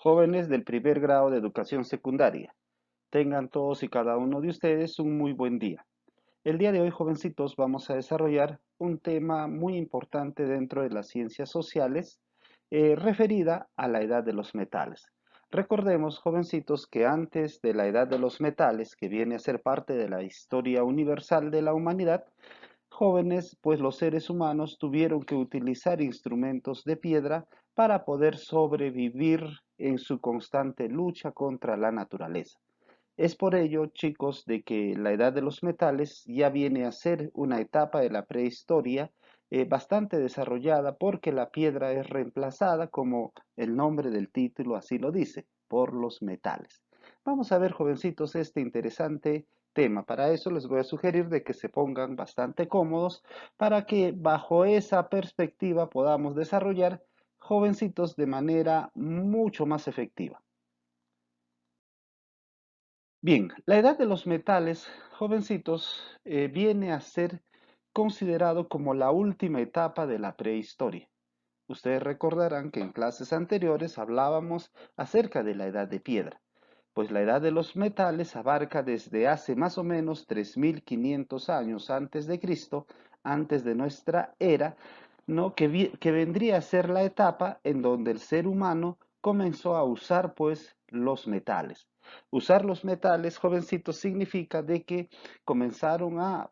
Jóvenes del primer grado de educación secundaria, tengan todos y cada uno de ustedes un muy buen día. El día de hoy, jovencitos, vamos a desarrollar un tema muy importante dentro de las ciencias sociales, referida a la edad de los metales. Recordemos, jovencitos, que antes de la edad de los metales, que viene a ser parte de la historia universal de la humanidad, jóvenes, pues los seres humanos tuvieron que utilizar instrumentos de piedra para poder sobrevivir en su constante lucha contra la naturaleza. Es por ello, chicos, de que la edad de los metales ya viene a ser una etapa de la prehistoria bastante desarrollada porque la piedra es reemplazada, como el nombre del título así lo dice, por los metales. Vamos a ver, jovencitos, este interesante tema. Para eso les voy a sugerir de que se pongan bastante cómodos para que bajo esa perspectiva podamos desarrollar, jovencitos, de manera mucho más efectiva. Bien, la edad de los metales, jovencitos, viene a ser considerado como la última etapa de la prehistoria. Ustedes recordarán que en clases anteriores hablábamos acerca de la edad de piedra, pues la edad de los metales abarca desde hace más o menos 3500 años antes de Cristo, antes de nuestra era, ¿no? Que vendría a ser la etapa en donde el ser humano comenzó a usar pues los metales. Usar los metales, jovencitos, significa de que comenzaron a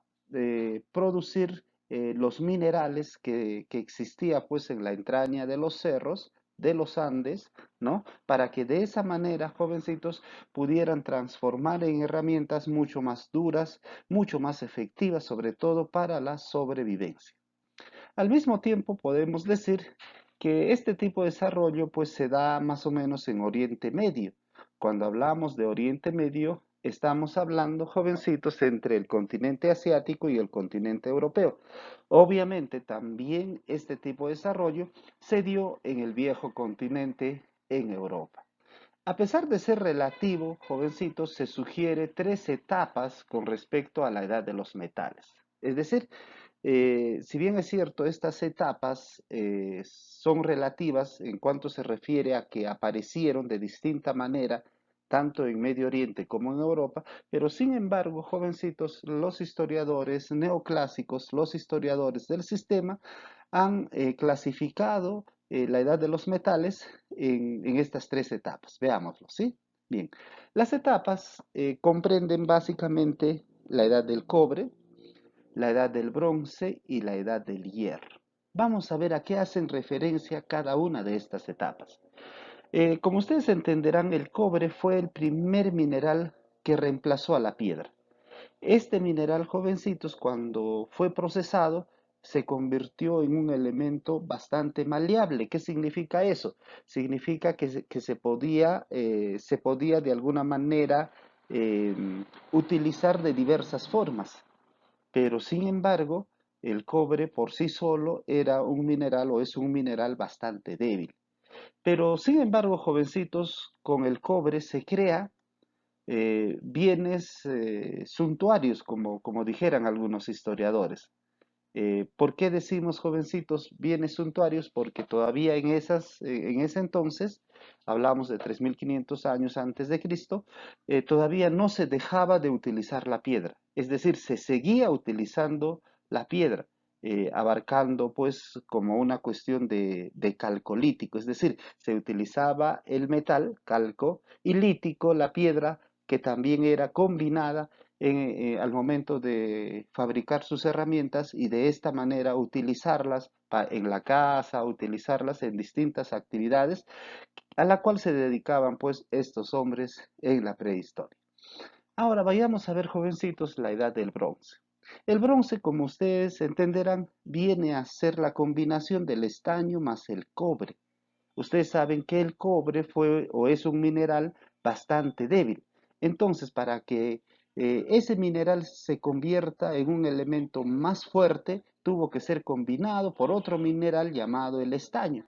producir los minerales que existía pues en la entraña de los cerros, de los Andes, ¿no? Para que de esa manera, jovencitos, pudieran transformar en herramientas mucho más duras, mucho más efectivas, sobre todo para la sobrevivencia. Al mismo tiempo, podemos decir que este tipo de desarrollo pues se da más o menos en Oriente Medio. Cuando hablamos de Oriente Medio, estamos hablando, jovencitos, entre el continente asiático y el continente europeo. Obviamente, también este tipo de desarrollo se dio en el viejo continente, en Europa. A pesar de ser relativo, jovencitos, se sugiere tres etapas con respecto a la edad de los metales. Es decir, si bien es cierto, estas etapas son relativas en cuanto se refiere a que aparecieron de distinta manera, tanto en Medio Oriente como en Europa, pero sin embargo, jovencitos, los historiadores neoclásicos, los historiadores del sistema, han clasificado la edad de los metales en estas tres etapas. Veámoslo, ¿sí? Bien, las etapas comprenden básicamente la edad del cobre, la edad del bronce y la edad del hierro. Vamos a ver a qué hacen referencia cada una de estas etapas. Como ustedes entenderán, el cobre fue el primer mineral que reemplazó a la piedra. Este mineral, jovencitos, cuando fue procesado, se convirtió en un elemento bastante maleable. ¿Qué significa eso? Significa que se podía de alguna manera eh, utilizar de diversas formas, pero sin embargo, el cobre por sí solo era un mineral o es un mineral bastante débil. Pero sin embargo, jovencitos, con el cobre se crea bienes suntuarios, como dijeran algunos historiadores. ¿Por qué decimos, jovencitos, bienes suntuarios? Porque todavía en ese entonces, hablamos de 3500 años antes de Cristo, todavía no se dejaba de utilizar la piedra. Es decir, se seguía utilizando la piedra, abarcando pues como una cuestión de calcolítico. Es decir, se utilizaba el metal, calco, y lítico, la piedra, que también era combinada al momento de fabricar sus herramientas y de esta manera utilizarlas en la casa, utilizarlas en distintas actividades a la cual se dedicaban pues estos hombres en la prehistoria. Ahora vayamos a ver, jovencitos, la edad del bronce. El bronce, como ustedes entenderán, viene a ser la combinación del estaño más el cobre. Ustedes saben que el cobre fue o es un mineral bastante débil. Entonces, para que ese mineral se convierta en un elemento más fuerte, tuvo que ser combinado por otro mineral llamado el estaño.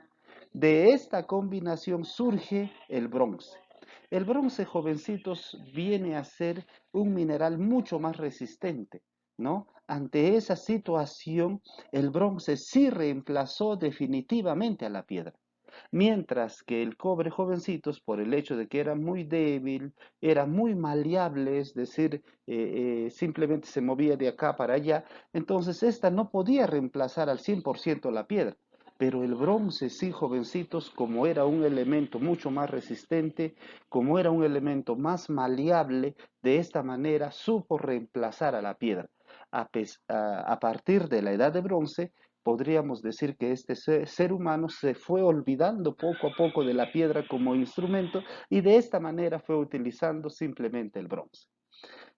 De esta combinación surge el bronce. El bronce, jovencitos, viene a ser un mineral mucho más resistente, ¿no? Ante esa situación, el bronce sí reemplazó definitivamente a la piedra. Mientras que el cobre, jovencitos, por el hecho de que era muy débil, era muy maleable, es decir, simplemente se movía de acá para allá, entonces esta no podía reemplazar al 100% la piedra. Pero el bronce, sí, jovencitos, como era un elemento mucho más resistente, como era un elemento más maleable, de esta manera supo reemplazar a la piedra. A partir de la edad de bronce, podríamos decir que este ser humano se fue olvidando poco a poco de la piedra como instrumento y de esta manera fue utilizando simplemente el bronce.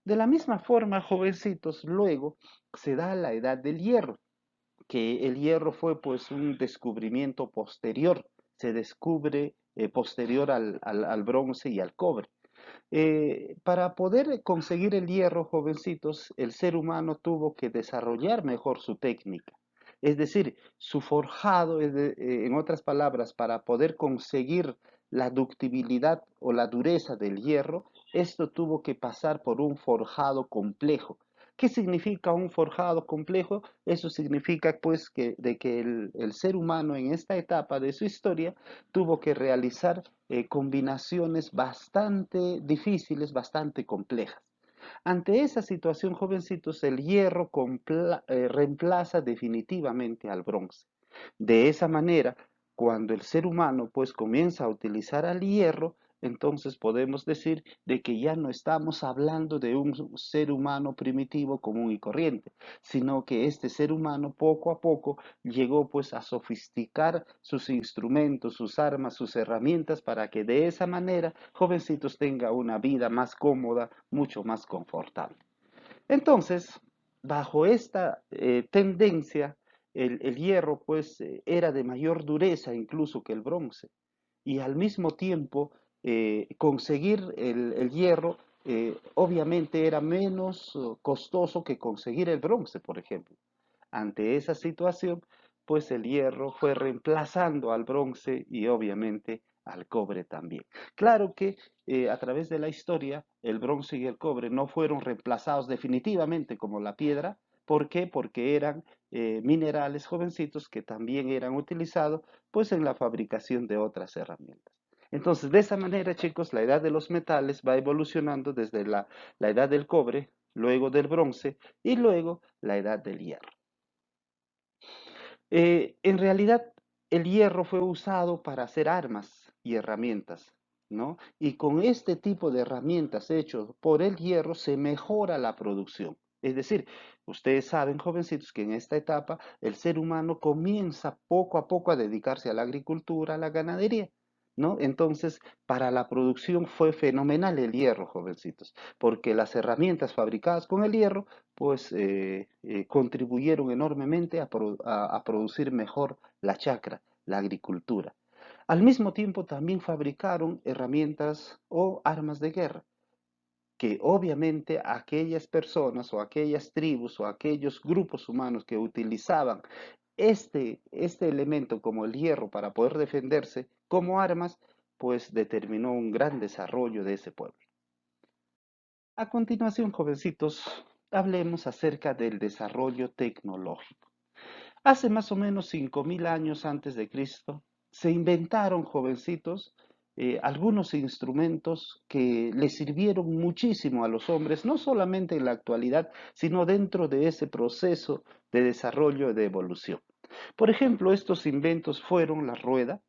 De la misma forma, jovencitos, luego se da la edad del hierro, que el hierro fue pues un descubrimiento posterior, se descubre posterior al bronce y al cobre. Para poder conseguir el hierro, jovencitos, el ser humano tuvo que desarrollar mejor su técnica. Es decir, su forjado, en otras palabras, para poder conseguir la ductibilidad o la dureza del hierro, esto tuvo que pasar por un forjado complejo. ¿Qué significa un forjado complejo? Eso significa pues que el ser humano en esta etapa de su historia tuvo que realizar combinaciones bastante difíciles, bastante complejas. Ante esa situación, jovencitos, el hierro reemplaza definitivamente al bronce. De esa manera, cuando el ser humano pues comienza a utilizar al hierro, entonces podemos decir de que ya no estamos hablando de un ser humano primitivo común y corriente, sino que este ser humano poco a poco llegó pues a sofisticar sus instrumentos, sus armas, sus herramientas para que de esa manera jovencitos tenga una vida más cómoda, mucho más confortable. Entonces, bajo esta tendencia, el hierro pues era de mayor dureza incluso que el bronce y al mismo tiempo conseguir el hierro obviamente era menos costoso que conseguir el bronce, por ejemplo. Ante esa situación, pues el hierro fue reemplazando al bronce y obviamente al cobre también. Claro que a través de la historia el bronce y el cobre no fueron reemplazados definitivamente como la piedra. ¿Por qué? Porque eran minerales jovencitos que también eran utilizados pues en la fabricación de otras herramientas. Entonces, de esa manera, chicos, la edad de los metales va evolucionando desde la edad del cobre, luego del bronce y luego la edad del hierro. En realidad, el hierro fue usado para hacer armas y herramientas, ¿no? Y con este tipo de herramientas hechas por el hierro se mejora la producción. Es decir, ustedes saben, jovencitos, que en esta etapa el ser humano comienza poco a poco a dedicarse a la agricultura, a la ganadería, ¿no? Entonces, para la producción fue fenomenal el hierro, jovencitos, porque las herramientas fabricadas con el hierro pues contribuyeron enormemente a producir mejor la chacra, la agricultura. Al mismo tiempo también fabricaron herramientas o armas de guerra, que obviamente aquellas personas o aquellas tribus o aquellos grupos humanos que utilizaban este elemento como el hierro para poder defenderse como armas, pues determinó un gran desarrollo de ese pueblo. A continuación, jovencitos, hablemos acerca del desarrollo tecnológico. Hace más o menos 5000 años antes de Cristo, se inventaron, jovencitos, algunos instrumentos que les sirvieron muchísimo a los hombres, no solamente en la actualidad, sino dentro de ese proceso de desarrollo y de evolución. Por ejemplo, estos inventos fueron la rueda,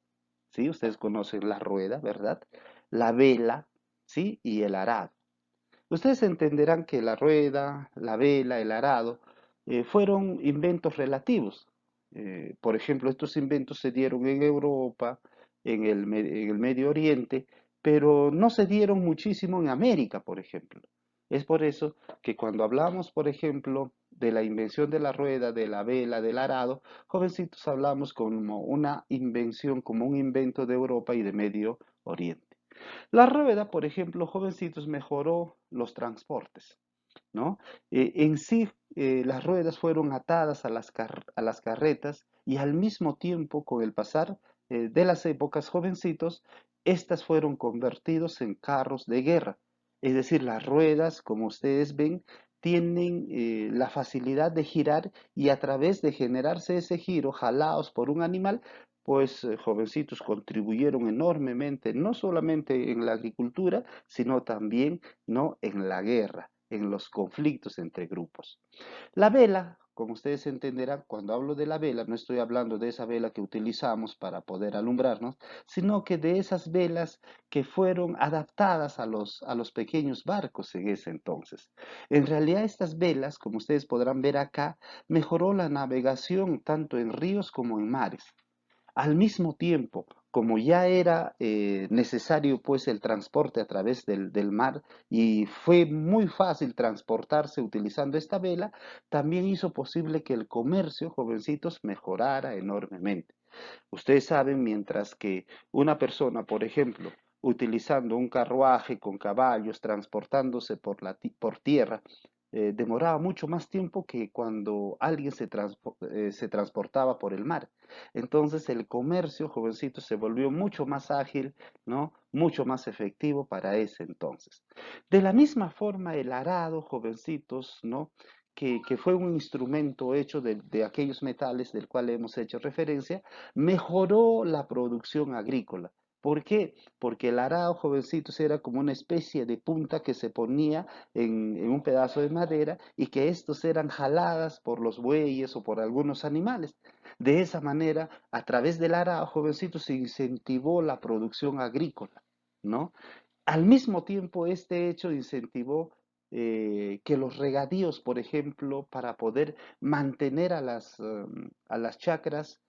¿sí? Ustedes conocen la rueda, ¿verdad? La vela, ¿sí? Y el arado. Ustedes entenderán que la rueda, la vela, el arado fueron inventos relativos. Por ejemplo, estos inventos se dieron en Europa, en el Medio Oriente, pero no se dieron muchísimo en América, por ejemplo. Es por eso que cuando hablamos, por ejemplo, de la invención de la rueda, de la vela, del arado, jovencitos hablamos como una invención, como un invento de Europa y de Medio Oriente. La rueda, por ejemplo, jovencitos, mejoró los transportes, ¿no? En sí, las ruedas fueron atadas a a las carretas y al mismo tiempo, con el pasar de las épocas, jovencitos, estas fueron convertidos en carros de guerra. Es decir, las ruedas, como ustedes ven, tienen la facilidad de girar y a través de generarse ese giro, jalados por un animal, pues jovencitos contribuyeron enormemente, no solamente en la agricultura, sino también, ¿no?, en la guerra, en los conflictos entre grupos. La vela, como ustedes entenderán, cuando hablo de la vela, no estoy hablando de esa vela que utilizamos para poder alumbrarnos, sino que de esas velas que fueron adaptadas a los pequeños barcos en ese entonces. En realidad, estas velas, como ustedes podrán ver acá, mejoró la navegación tanto en ríos como en mares. Al mismo tiempo, como ya era necesario pues el transporte a través del mar y fue muy fácil transportarse utilizando esta vela, también hizo posible que el comercio, jovencitos, mejorara enormemente. Ustedes saben, mientras que una persona, por ejemplo, utilizando un carruaje con caballos, transportándose por tierra, demoraba mucho más tiempo que cuando alguien se transportaba por el mar. Entonces el comercio, jovencito, se volvió mucho más ágil, ¿no? Mucho más efectivo para ese entonces. De la misma forma, el arado, jovencitos, ¿no?, que fue un instrumento hecho de aquellos metales del cual hemos hecho referencia, mejoró la producción agrícola. ¿Por qué? Porque el arado, jovencitos, era como una especie de punta que se ponía en un pedazo de madera y que estos eran jaladas por los bueyes o por algunos animales. De esa manera, a través del arado, jovencitos, se incentivó la producción agrícola, ¿no? Al mismo tiempo, este hecho incentivó que los regadíos, por ejemplo, para poder mantener a las chacras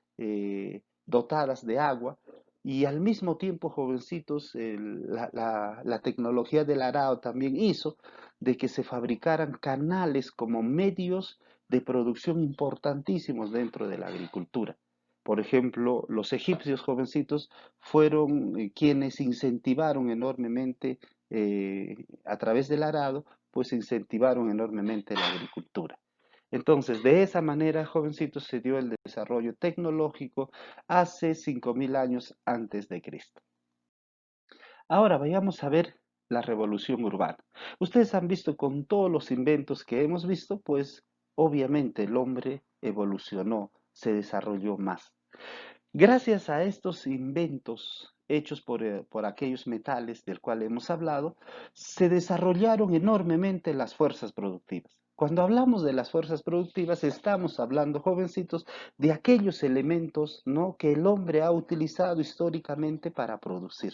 dotadas de agua, y al mismo tiempo, jovencitos, la tecnología del arado también hizo de que se fabricaran canales como medios de producción importantísimos dentro de la agricultura. Por ejemplo, los egipcios jovencitos fueron quienes incentivaron enormemente a través del arado, pues incentivaron enormemente la agricultura. Entonces, de esa manera, jovencitos, se dio el desarrollo tecnológico hace 5000 años antes de Cristo. Ahora vayamos a ver la revolución urbana. Ustedes han visto con todos los inventos que hemos visto, pues obviamente el hombre evolucionó, se desarrolló más. Gracias a estos inventos hechos por aquellos metales del cual hemos hablado, se desarrollaron enormemente las fuerzas productivas. Cuando hablamos de las fuerzas productivas, estamos hablando, jovencitos, de aquellos elementos, ¿no?, que el hombre ha utilizado históricamente para producir.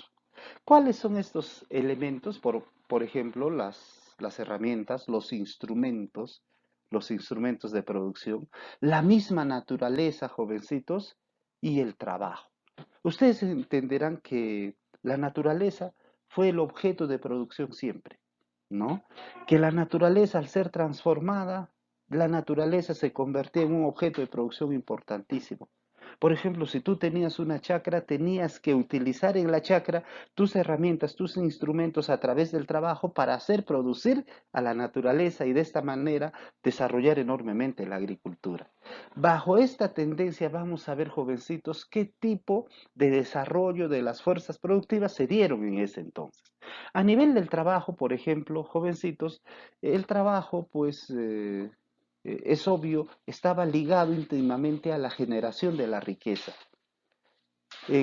¿Cuáles son estos elementos? Por ejemplo, las herramientas, los instrumentos de producción, la misma naturaleza, jovencitos, y el trabajo. Ustedes entenderán que la naturaleza fue el objeto de producción siempre, ¿no? Que la naturaleza, al ser transformada, la naturaleza se convertía en un objeto de producción importantísimo. Por ejemplo, si tú tenías una chacra, tenías que utilizar en la chacra tus herramientas, tus instrumentos a través del trabajo para hacer producir a la naturaleza y de esta manera desarrollar enormemente la agricultura. Bajo esta tendencia vamos a ver, jovencitos, qué tipo de desarrollo de las fuerzas productivas se dieron en ese entonces. A nivel del trabajo, por ejemplo, jovencitos, el trabajo, pues, es obvio, estaba ligado íntimamente a la generación de la riqueza.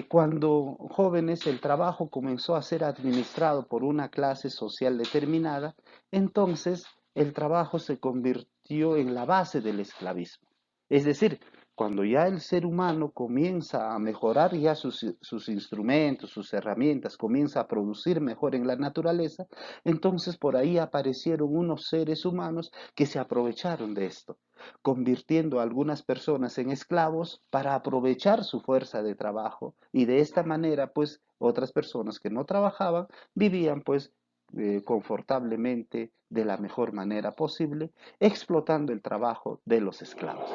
Cuando jóvenes el trabajo comenzó a ser administrado por una clase social determinada, entonces el trabajo se convirtió en la base del esclavismo. Es decir, cuando ya el ser humano comienza a mejorar ya sus instrumentos, sus herramientas, comienza a producir mejor en la naturaleza, entonces por ahí aparecieron unos seres humanos que se aprovecharon de esto, convirtiendo a algunas personas en esclavos para aprovechar su fuerza de trabajo y de esta manera pues otras personas que no trabajaban vivían pues confortablemente de la mejor manera posible, explotando el trabajo de los esclavos.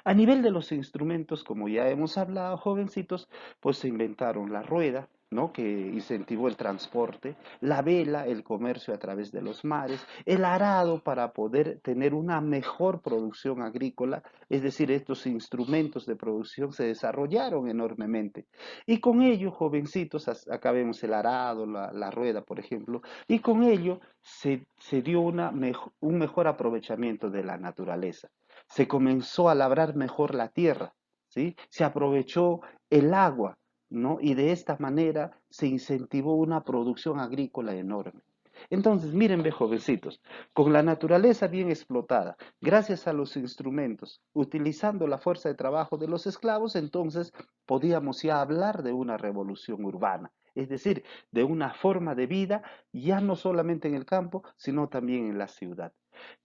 A nivel de los instrumentos, como ya hemos hablado, jovencitos, pues se inventaron la rueda, ¿no?, que incentivó el transporte, la vela, el comercio a través de los mares, el arado para poder tener una mejor producción agrícola, es decir, estos instrumentos de producción se desarrollaron enormemente. Y con ello, jovencitos, acá vemos el arado, la rueda, por ejemplo, y con ello se dio un mejor aprovechamiento de la naturaleza. Se comenzó a labrar mejor la tierra, ¿sí? Se aprovechó el agua, ¿no? Y de esta manera se incentivó una producción agrícola enorme. Entonces, miren, ve, jovencitos, con la naturaleza bien explotada, gracias a los instrumentos, utilizando la fuerza de trabajo de los esclavos, entonces podíamos ya hablar de una revolución urbana, es decir, de una forma de vida ya no solamente en el campo, sino también en la ciudad.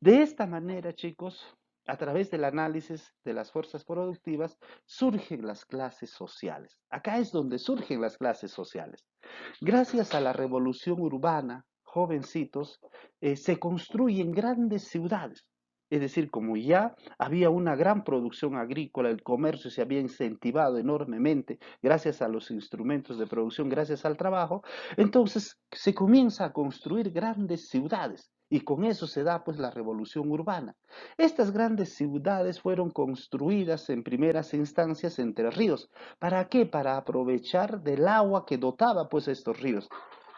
De esta manera, chicos, a través del análisis de las fuerzas productivas, surgen las clases sociales. Acá es donde surgen las clases sociales. Gracias a la revolución urbana, jovencitos, se construyen grandes ciudades. Es decir, como ya había una gran producción agrícola, el comercio se había incentivado enormemente gracias a los instrumentos de producción, gracias al trabajo, entonces se comienza a construir grandes ciudades. Y con eso se da pues la revolución urbana. Estas grandes ciudades fueron construidas en primeras instancias entre ríos. ¿Para qué? Para aprovechar del agua que dotaba pues estos ríos.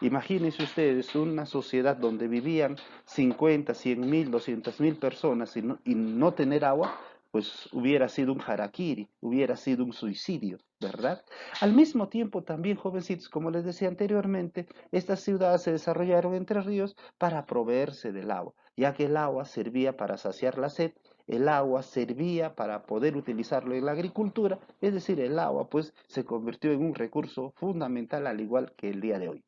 Imagínense ustedes una sociedad donde vivían 50, 100 mil, 200 mil personas y no tener agua, pues hubiera sido un harakiri, hubiera sido un suicidio, ¿verdad? Al mismo tiempo también, jovencitos, como les decía anteriormente, estas ciudades se desarrollaron entre ríos para proveerse del agua, ya que el agua servía para saciar la sed, el agua servía para poder utilizarlo en la agricultura, es decir, el agua pues se convirtió en un recurso fundamental al igual que el día de hoy.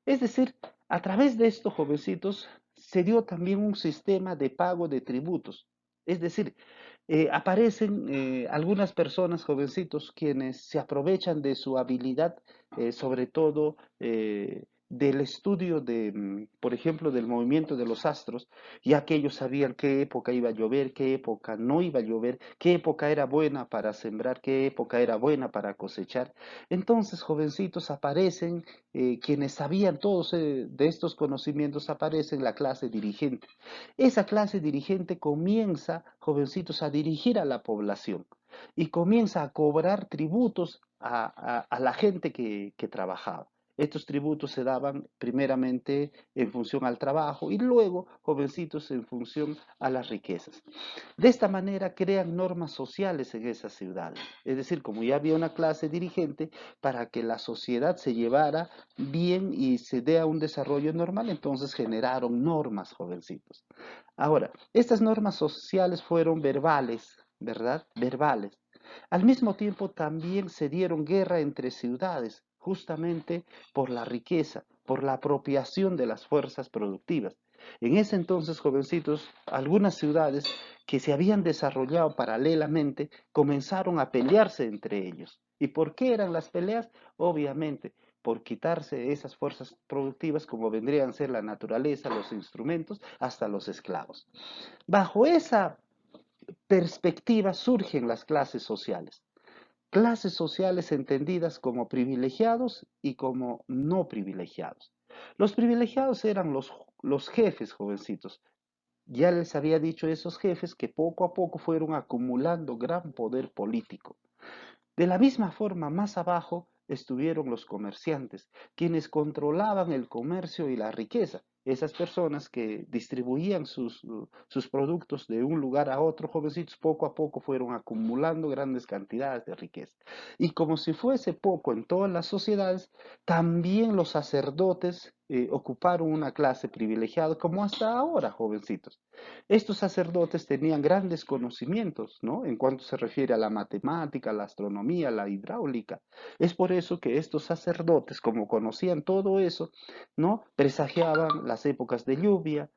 Es decir, a través de esto, jovencitos, se dio también un sistema de pago de tributos. Es decir, aparecen algunas personas, jovencitos, quienes se aprovechan de su habilidad, sobre todo del estudio de, por ejemplo, del movimiento de los astros, ya que ellos sabían qué época iba a llover, qué época no iba a llover, qué época era buena para sembrar, qué época era buena para cosechar. Entonces, jovencitos, aparecen quienes sabían todos de estos conocimientos, aparece en la clase dirigente. Esa clase dirigente comienza, jovencitos, a dirigir a la población y comienza a cobrar tributos a la gente que trabajaba. Estos tributos se daban primeramente en función al trabajo y luego, jovencitos, en función a las riquezas. De esta manera crean normas sociales en esas ciudades. Es decir, como ya había una clase dirigente, para que la sociedad se llevara bien y se dé a un desarrollo normal, entonces generaron normas, jovencitos. Ahora, estas normas sociales fueron verbales, ¿verdad? Verbales. Al mismo tiempo también se dieron guerra entre ciudades, justamente por la riqueza, por la apropiación de las fuerzas productivas. En ese entonces, jovencitos, algunas ciudades que se habían desarrollado paralelamente comenzaron a pelearse entre ellos. ¿Y por qué eran las peleas? Obviamente, por quitarse esas fuerzas productivas como vendrían a ser la naturaleza, los instrumentos, hasta los esclavos. Bajo esa perspectiva surgen las clases sociales entendidas como privilegiados y como no privilegiados. Los privilegiados eran los jefes, jovencitos. Ya les había dicho a esos jefes que poco a poco fueron acumulando gran poder político. De la misma forma, más abajo estuvieron los comerciantes, quienes controlaban el comercio y la riqueza. Esas personas que distribuían sus productos de un lugar a otro, jovencitos, poco a poco fueron acumulando grandes cantidades de riqueza. Y como si fuese poco en todas las sociedades, también los sacerdotes ocuparon una clase privilegiada, como hasta ahora, jovencitos. Estos sacerdotes tenían grandes conocimientos, ¿no? En cuanto se refiere a la matemática, la astronomía, la hidráulica. Es por eso que estos sacerdotes, como conocían todo eso, ¿no? Presagiaban las épocas de lluvia,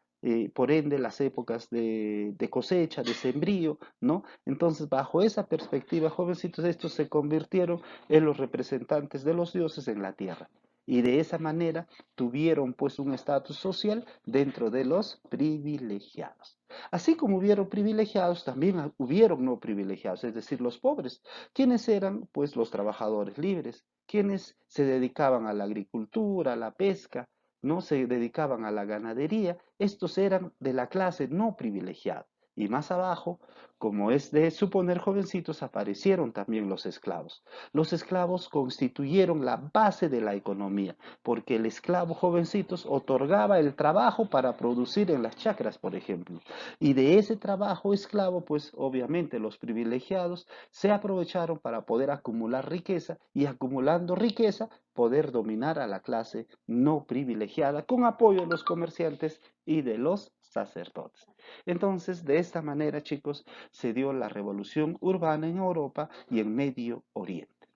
por ende las épocas de cosecha, de sembrío, ¿no? Entonces, bajo esa perspectiva, jovencitos, estos se convirtieron en los representantes de los dioses en la tierra. Y de esa manera tuvieron pues un estatus social dentro de los privilegiados. Así como hubieron privilegiados, también hubieron no privilegiados, es decir, los pobres, quienes eran pues los trabajadores libres, quienes se dedicaban a la agricultura, a la pesca, no se dedicaban a la ganadería, estos eran de la clase no privilegiada. Y más abajo, Como es de suponer, jovencitos, aparecieron también los esclavos. Los esclavos constituyeron la base de la economía, porque el esclavo, jovencitos, otorgaba el trabajo para producir en las chacras, por ejemplo. Y de ese trabajo esclavo, pues obviamente los privilegiados se aprovecharon para poder acumular riqueza y acumulando riqueza poder dominar a la clase no privilegiada con apoyo de los comerciantes y de los sacerdotes. Entonces, de esta manera, chicos, se dio la revolución urbana en Europa y en Medio Oriente.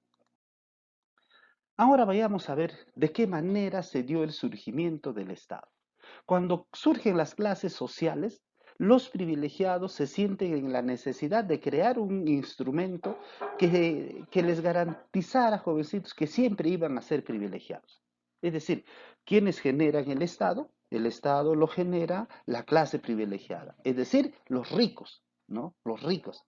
Ahora vayamos a ver de qué manera se dio el surgimiento del Estado. Cuando surgen las clases sociales, los privilegiados se sienten en la necesidad de crear un instrumento que les garantizara, jovencitos, que siempre iban a ser privilegiados. Es decir, ¿quiénes generan el Estado? El Estado lo genera la clase privilegiada, es decir, los ricos, ¿no? Los ricos.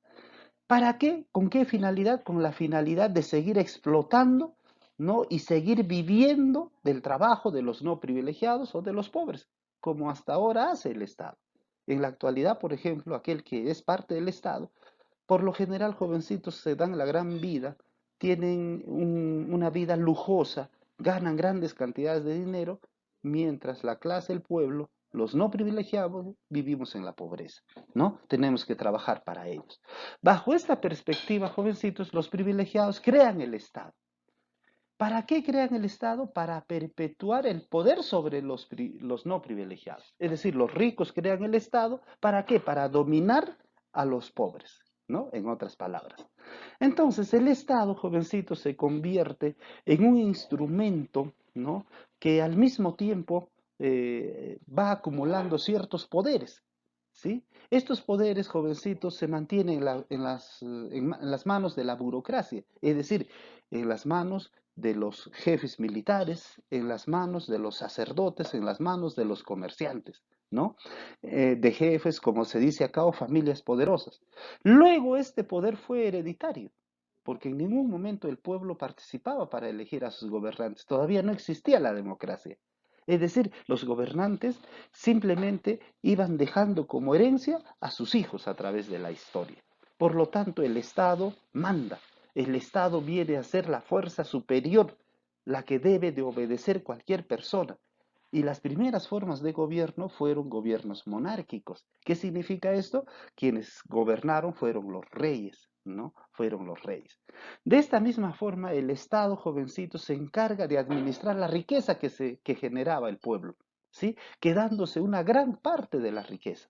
¿Para qué? ¿Con qué finalidad? Con la finalidad de seguir explotando, ¿no? Y seguir viviendo del trabajo de los no privilegiados o de los pobres, como hasta ahora hace el Estado. En la actualidad, por ejemplo, aquel que es parte del Estado, por lo general, jovencitos se dan la gran vida, tienen una vida lujosa, ganan grandes cantidades de dinero, mientras la clase, el pueblo, los no privilegiados, vivimos en la pobreza, ¿no? Tenemos que trabajar para ellos. Bajo esta perspectiva, jovencitos, los privilegiados crean el Estado. ¿Para qué crean el Estado? Para perpetuar el poder sobre los no privilegiados. Es decir, los ricos crean el Estado. ¿Para qué? Para dominar a los pobres, ¿no? En otras palabras. Entonces, el Estado, jovencito, se convierte en un instrumento, ¿no? Que al mismo tiempo va acumulando ciertos poderes, ¿sí? Estos poderes, jovencitos, se mantienen en las manos de la burocracia, es decir, en las manos de los jefes militares, en las manos de los sacerdotes, en las manos de los comerciantes, ¿no? De jefes, como se dice acá, o familias poderosas. Luego este poder fue hereditario, porque en ningún momento el pueblo participaba para elegir a sus gobernantes. Todavía no existía la democracia. Es decir, los gobernantes simplemente iban dejando como herencia a sus hijos a través de la historia. Por lo tanto, el Estado manda. El Estado viene a ser la fuerza superior, la que debe de obedecer cualquier persona. Y las primeras formas de gobierno fueron gobiernos monárquicos. ¿Qué significa esto? Quienes gobernaron fueron los reyes, ¿no? Fueron los reyes. De esta misma forma, el Estado, jovencito, se encarga de administrar la riqueza que generaba el pueblo, ¿sí? Quedándose una gran parte de la riqueza.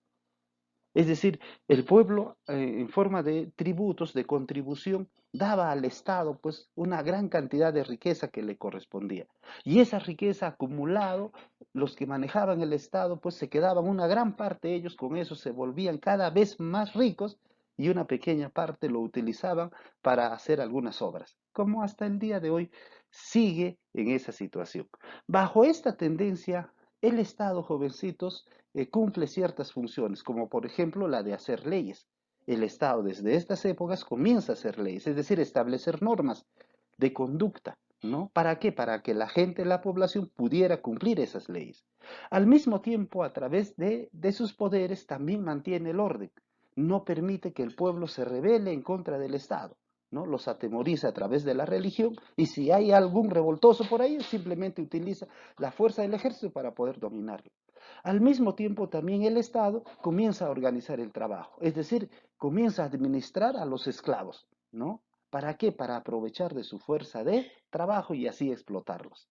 Es decir, el pueblo en forma de tributos, de contribución, daba al Estado pues una gran cantidad de riqueza que le correspondía. Y esa riqueza acumulado, los que manejaban el Estado pues se quedaban una gran parte de ellos, con eso se volvían cada vez más ricos y una pequeña parte lo utilizaban para hacer algunas obras, como hasta el día de hoy sigue en esa situación. Bajo esta tendencia, el Estado, jovencitos, cumple ciertas funciones, como por ejemplo la de hacer leyes. El Estado desde estas épocas comienza a hacer leyes, es decir, establecer normas de conducta, ¿no? ¿Para qué? Para que la gente, la población pudiera cumplir esas leyes. Al mismo tiempo, a través de sus poderes, también mantiene el orden. No permite que el pueblo se rebele en contra del Estado, ¿no? Los atemoriza a través de la religión y si hay algún revoltoso por ahí, simplemente utiliza la fuerza del ejército para poder dominarlo. Al mismo tiempo, también el Estado comienza a organizar el trabajo, es decir, comienza a administrar a los esclavos, ¿no? ¿Para qué? Para aprovechar de su fuerza de trabajo y así explotarlos.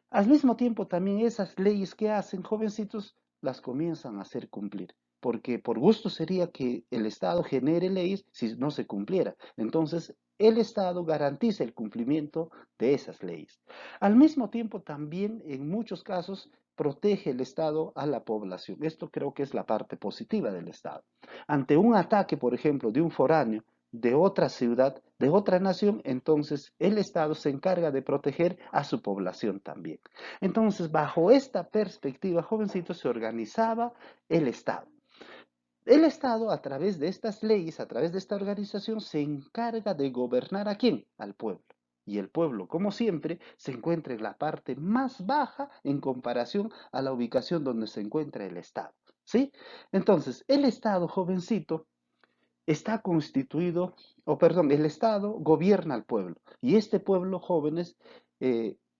Al mismo tiempo, también esas leyes que hacen jovencitos las comienzan a hacer cumplir, porque por gusto sería que el Estado genere leyes si no se cumpliera. Entonces, el Estado garantiza el cumplimiento de esas leyes. Al mismo tiempo, también en muchos casos protege el Estado a la población. Esto creo que es la parte positiva del Estado. Ante un ataque, por ejemplo, de un foráneo de otra ciudad, de otra nación, entonces el Estado se encarga de proteger a su población también. Entonces, bajo esta perspectiva, jovencito, se organizaba el Estado. El Estado, a través de estas leyes, a través de esta organización, se encarga de gobernar a quién? Al pueblo. Y el pueblo, como siempre, se encuentra en la parte más baja en comparación a la ubicación donde se encuentra el Estado. ¿Sí? Entonces, el Estado, jovencito, está constituido, o perdón, el Estado gobierna al pueblo y este pueblo, jóvenes,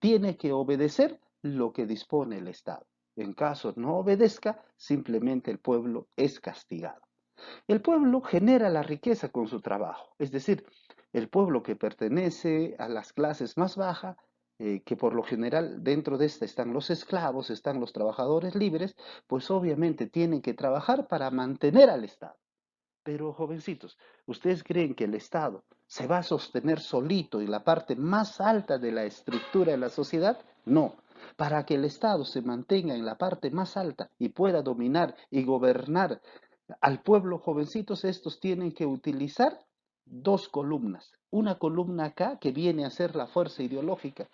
tiene que obedecer lo que dispone el Estado. En caso no obedezca, simplemente el pueblo es castigado. El pueblo genera la riqueza con su trabajo, es decir, el pueblo que pertenece a las clases más bajas, que por lo general dentro de esta están los esclavos, están los trabajadores libres, pues obviamente tienen que trabajar para mantener al Estado. Pero jovencitos, ¿ustedes creen que el Estado se va a sostener solito en la parte más alta de la estructura de la sociedad? No. Para que el Estado se mantenga en la parte más alta y pueda dominar y gobernar al pueblo, jovencitos, estos tienen que utilizar dos columnas. Una columna acá que viene a ser la fuerza ideológica,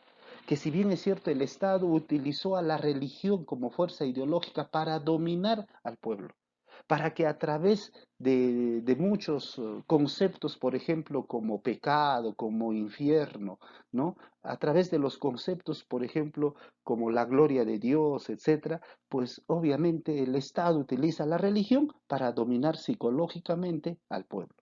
que si bien es cierto el Estado utilizó a la religión como fuerza ideológica para dominar al pueblo, para que a través de muchos conceptos, por ejemplo, como pecado, como infierno, ¿no? A través de los conceptos, por ejemplo, como la gloria de Dios, etcétera, pues obviamente el Estado utiliza la religión para dominar psicológicamente al pueblo.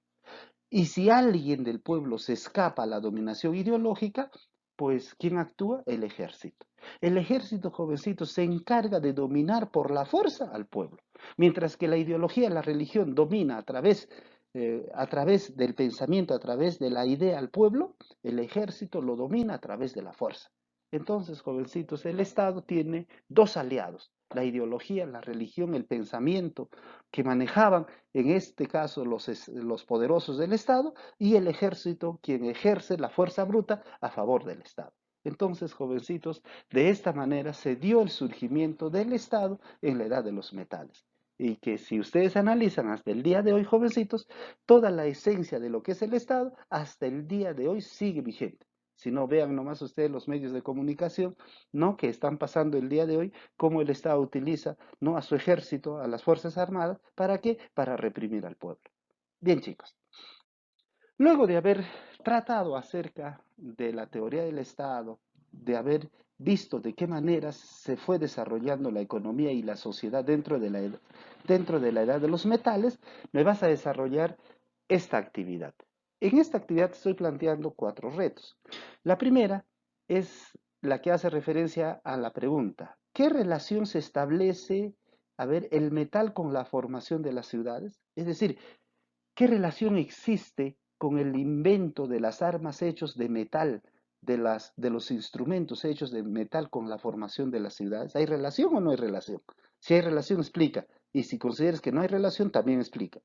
Y si alguien del pueblo se escapa a la dominación ideológica, pues ¿quién actúa? El ejército. El ejército, jovencito, se encarga de dominar por la fuerza al pueblo, mientras que la ideología, la religión domina a través del pensamiento, a través de la idea al pueblo, el ejército lo domina a través de la fuerza. Entonces, jovencitos, el Estado tiene dos aliados, la ideología, la religión, el pensamiento que manejaban en este caso los poderosos del Estado, y el ejército, quien ejerce la fuerza bruta a favor del Estado. Entonces, jovencitos, de esta manera se dio el surgimiento del Estado en la edad de los metales. Y que si ustedes analizan hasta el día de hoy, jovencitos, toda la esencia de lo que es el Estado, hasta el día de hoy sigue vigente. Si no, vean nomás ustedes los medios de comunicación, ¿no? Que están pasando el día de hoy, cómo el Estado utiliza, ¿no? A su ejército, a las Fuerzas Armadas, ¿para qué? Para reprimir al pueblo. Bien, chicos, luego de haber tratado acerca de la teoría del Estado, de haber visto de qué manera se fue desarrollando la economía y la sociedad dentro de la edad de los metales, me vas a desarrollar esta actividad. En esta actividad estoy planteando cuatro retos. La primera es la que hace referencia a la pregunta, ¿qué relación se establece, a ver, el metal con la formación de las ciudades? Es decir, ¿qué relación existe con el invento de las armas hechos de metal, de los instrumentos hechos de metal con la formación de las ciudades? ¿Hay relación o no hay relación? Si hay relación, explica. Y si consideras que no hay relación, también explica.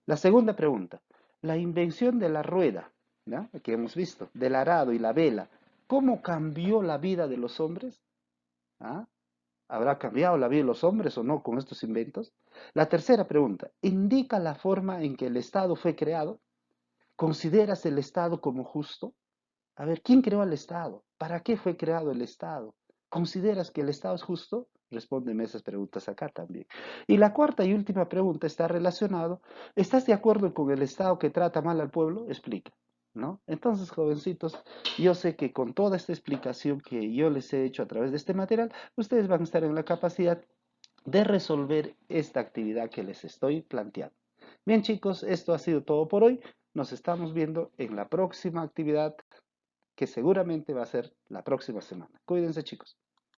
La segunda pregunta, la invención de la rueda, ¿no? Que hemos visto, del arado y la vela, ¿cómo cambió la vida de los hombres? ¿Ah? ¿Habrá cambiado la vida de los hombres o no con estos inventos? La tercera pregunta, ¿indica la forma en que el Estado fue creado? ¿Consideras el Estado como justo? A ver, ¿quién creó el Estado? ¿Para qué fue creado el Estado? ¿Consideras que el Estado es justo? Respóndeme esas preguntas acá también. Y la cuarta y última pregunta está relacionado. ¿Estás de acuerdo con el Estado que trata mal al pueblo? Explica, ¿no? Entonces, jovencitos, yo sé que con toda esta explicación que yo les he hecho a través de este material, ustedes van a estar en la capacidad de resolver esta actividad que les estoy planteando. Bien, chicos, esto ha sido todo por hoy. Nos estamos viendo en la próxima actividad que seguramente va a ser la próxima semana. Cuídense, chicos.